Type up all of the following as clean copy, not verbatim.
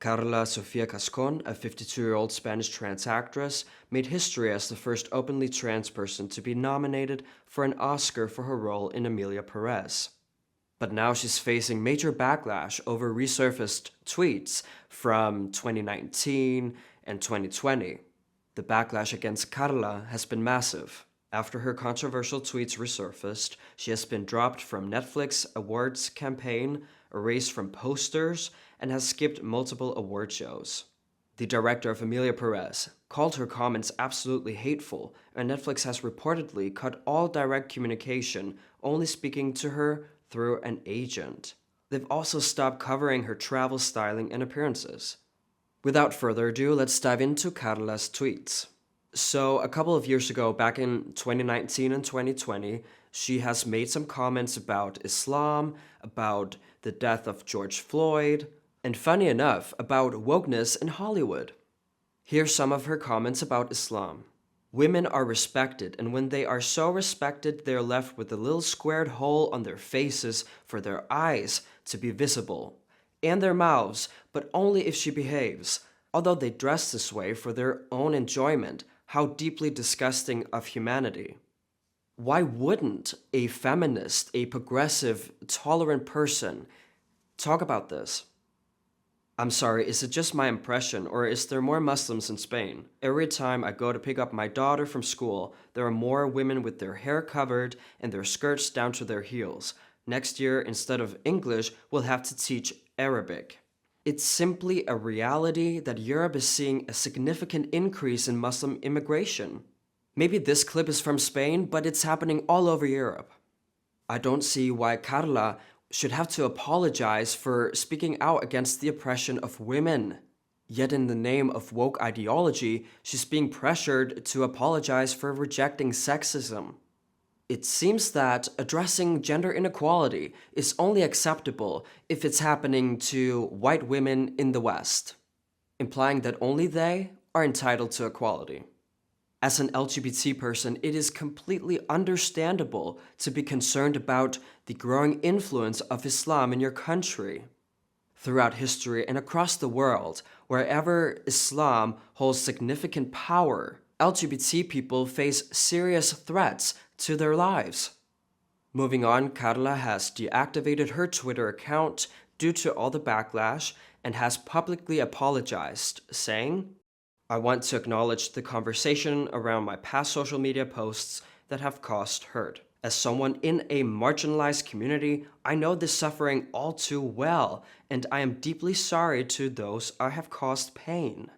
Carla Sofia Cascon, a 52-year-old Spanish trans actress, made history as the first openly trans person to be nominated for an Oscar for her role in Emilia Perez. But now she's facing major backlash over resurfaced tweets from 2019 and 2020. The backlash against Carla has been massive. After her controversial tweets resurfaced, she has been dropped from Netflix awards campaign, erased from posters, and has skipped multiple award shows. The director of Emilia Perez called her comments absolutely hateful, and Netflix has reportedly cut all direct communication, only speaking to her through an agent. They've also stopped covering her travel, styling, and appearances. Without further ado, let's dive into Carla's tweets. So, a couple of years ago, back in 2019 and 2020, she has made some comments about Islam, about the death of George Floyd, and funny enough, about wokeness in Hollywood. Here's some of her comments about Islam. Women are respected, and when they are so respected, they're left with a little squared hole on their faces for their eyes to be visible, and their mouths, but only if she behaves. Although they dress this way for their own enjoyment, how deeply disgusting of humanity. Why wouldn't a feminist, a progressive, tolerant person talk about this? I'm sorry, is it just my impression, or is there more Muslims in Spain? Every time I go to pick up my daughter from school, there are more women with their hair covered and their skirts down to their heels. Next year, instead of English, we'll have to teach Arabic. It's simply a reality that Europe is seeing a significant increase in Muslim immigration. Maybe this clip is from Spain, but it's happening all over Europe. I don't see why Carla should have to apologize for speaking out against the oppression of women. Yet in the name of woke ideology, she's being pressured to apologize for rejecting sexism. It seems that addressing gender inequality is only acceptable if it's happening to white women in the West, implying that only they are entitled to equality. As an LGBT person, it is completely understandable to be concerned about the growing influence of Islam in your country. Throughout history and across the world, wherever Islam holds significant power, LGBT people face serious threats to their lives. Moving on, Carla has deactivated her Twitter account due to all the backlash and has publicly apologized, saying, "I want to acknowledge the conversation around my past social media posts that have caused hurt. As someone in a marginalized community, I know this suffering all too well, and I am deeply sorry to those I have caused pain."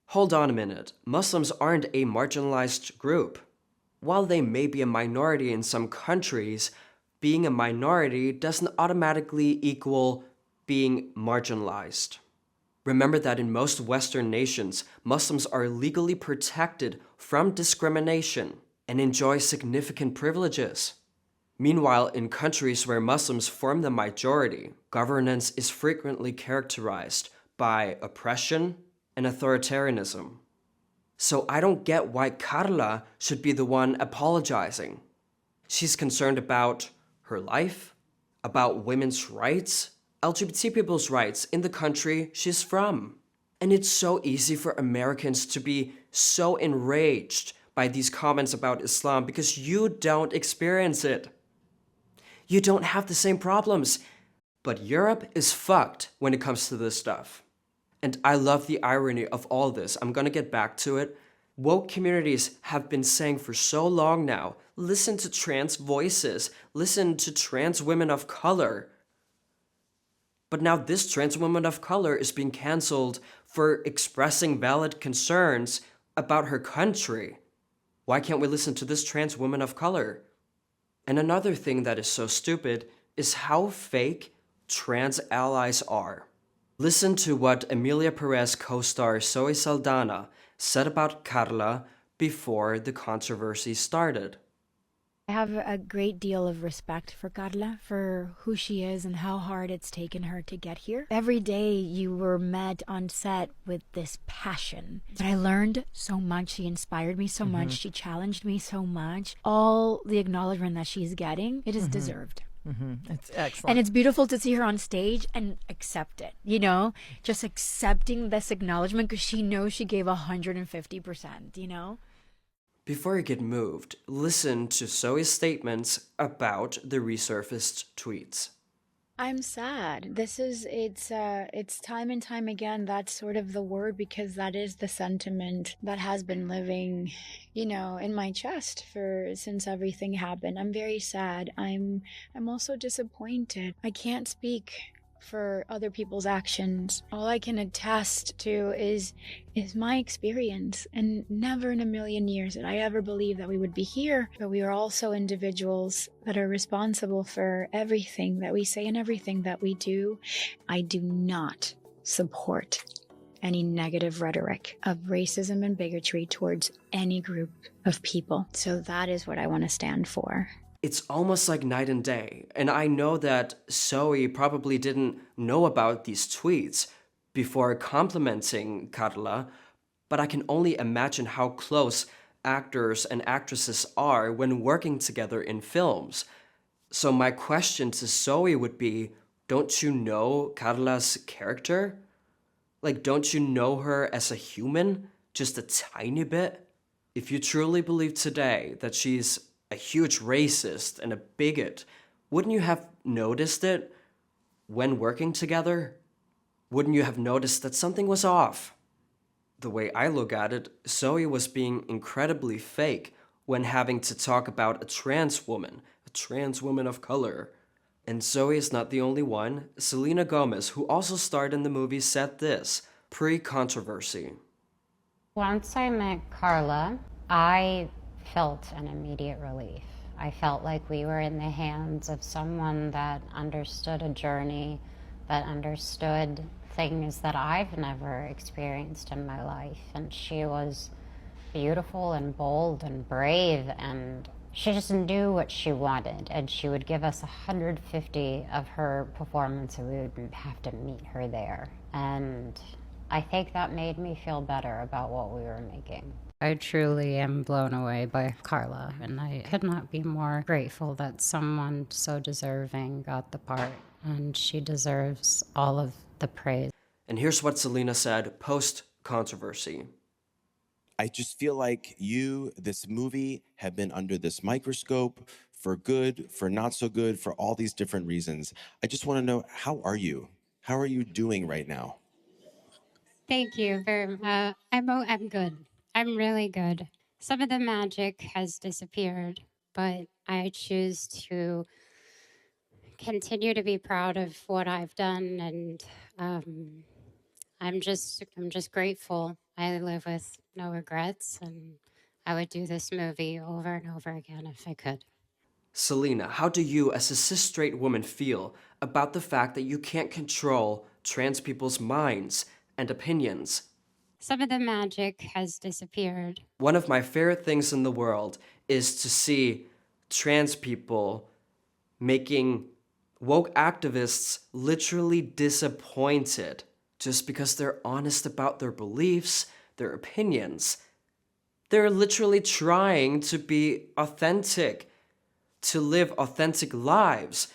Hold on a minute. Muslims aren't a marginalized group. While they may be a minority in some countries, being a minority doesn't automatically equal being marginalized. Remember that in most Western nations, Muslims are legally protected from discrimination and enjoy significant privileges. Meanwhile, in countries where Muslims form the majority, governance is frequently characterized by oppression and authoritarianism. So I don't get why Carla should be the one apologizing. She's concerned about her life, about women's rights, LGBT people's rights in the country she's from. And it's so easy for Americans to be so enraged by these comments about Islam because you don't experience it. You don't have the same problems. But Europe is fucked when it comes to this stuff. And I love the irony of all this. I'm gonna get back to it. Woke communities have been saying for so long now, listen to trans voices, listen to trans women of color. But now this trans woman of color is being canceled for expressing valid concerns about her country. Why can't we listen to this trans woman of color? And another thing that is so stupid is how fake trans allies are. Listen to what Emilia Perez co-star Zoe Saldana said about Carla before the controversy started. I have a great deal of respect for Carla, for who she is and how hard it's taken her to get here. Every day you were met on set with this passion. But I learned so much. She inspired me so much. She challenged me so much. All the acknowledgement that she's getting, it is deserved. It's excellent. And it's beautiful to see her on stage and accept it, just accepting this acknowledgement because she knows she gave 150%. Before you get moved, listen to Zoe's statements about the resurfaced tweets. I'm sad. It's time and time again, that's sort of the word, because that is the sentiment that has been living, in my chest since everything happened. I'm very sad. I'm also disappointed. I can't speak for other people's actions. All I can attest to is my experience, and never in a million years did I ever believe that we would be here. But we are also individuals that are responsible for everything that we say and everything that we do. I do not support any negative rhetoric of racism and bigotry towards any group of people. So that is what I want to stand for. It's almost like night and day, and I know that Zoe probably didn't know about these tweets before complimenting Carla, but I can only imagine how close actors and actresses are when working together in films. So my question to Zoe would be, don't you know Carla's character? Like, don't you know her as a human? Just a tiny bit? If you truly believe today that she's a huge racist and a bigot, wouldn't you have noticed it when working together? Wouldn't you have noticed that something was off? The way I look at it, Zoe was being incredibly fake when having to talk about a trans woman of color. And Zoe is not the only one. Selena Gomez, who also starred in the movie, said this, pre-controversy. Once I met Carla, I felt an immediate relief. I felt like we were in the hands of someone that understood a journey, that understood things that I've never experienced in my life. And she was beautiful and bold and brave, and she just knew what she wanted, and she would give us 150 of her performance, and we would have to meet her there. And I think that made me feel better about what we were making. I truly am blown away by Carla, and I could not be more grateful that someone so deserving got the part, and she deserves all of the praise. And here's what Selena said post-controversy. I just feel like this movie, have been under this microscope for good, for not so good, for all these different reasons. I just want to know, how are you? How are you doing right now? Thank you very much. I'm good. I'm really good. Some of the magic has disappeared, but I choose to continue to be proud of what I've done, and I'm just grateful. I live with no regrets, and I would do this movie over and over again if I could. Selena, how do you, as a cis-straight woman, feel about the fact that you can't control trans people's minds and opinions? Some of the magic has disappeared. One of my favorite things in the world is to see trans people making woke activists literally disappointed just because they're honest about their beliefs, their opinions. They're literally trying to be authentic, to live authentic lives.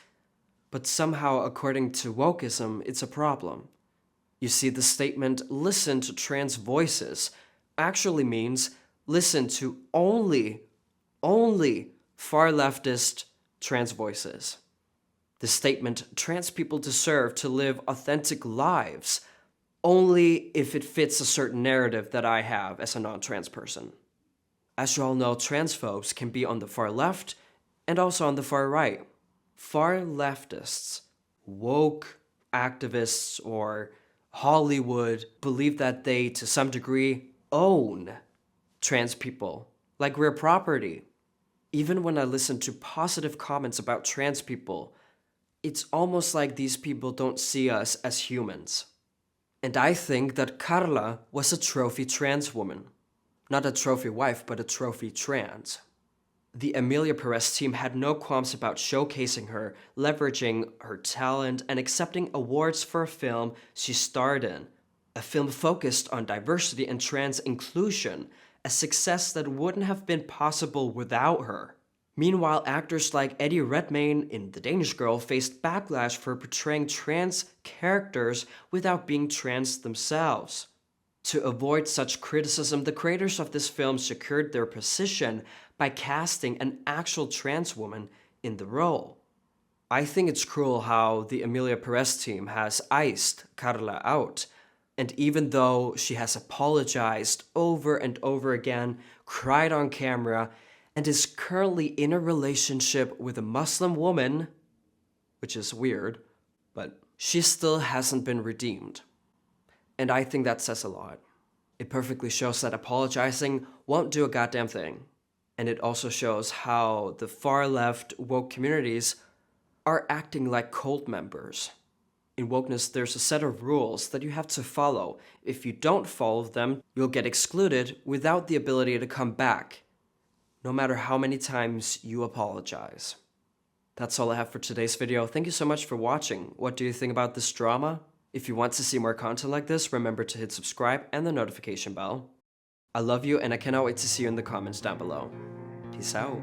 But somehow, according to wokeism, it's a problem. You see, the statement, listen to trans voices, actually means listen to only far leftist trans voices. The statement, trans people deserve to live authentic lives, only if it fits a certain narrative that I have as a non-trans person. As you all know, transphobes can be on the far left and also on the far right. Far leftists, woke activists, or Hollywood believe that they, to some degree, own trans people, like we're property. Even when I listen to positive comments about trans people, it's almost like these people don't see us as humans. And I think that Carla was a trophy trans woman. Not a trophy wife, but a trophy trans. The Emilia Perez team had no qualms about showcasing her, leveraging her talent, and accepting awards for a film she starred in. A film focused on diversity and trans inclusion, a success that wouldn't have been possible without her. Meanwhile, actors like Eddie Redmayne in The Danish Girl faced backlash for portraying trans characters without being trans themselves. To avoid such criticism, the creators of this film secured their position by casting an actual trans woman in the role. I think it's cruel how the Emilia Perez team has iced Carla out, and even though she has apologized over and over again, cried on camera, and is currently in a relationship with a Muslim woman, which is weird, but she still hasn't been redeemed. And I think that says a lot. It perfectly shows that apologizing won't do a goddamn thing. And it also shows how the far-left woke communities are acting like cult members. In wokeness, there's a set of rules that you have to follow. If you don't follow them, you'll get excluded without the ability to come back, no matter how many times you apologize. That's all I have for today's video. Thank you so much for watching. What do you think about this drama? If you want to see more content like this, remember to hit subscribe and the notification bell. I love you and I cannot wait to see you in the comments down below. Peace out.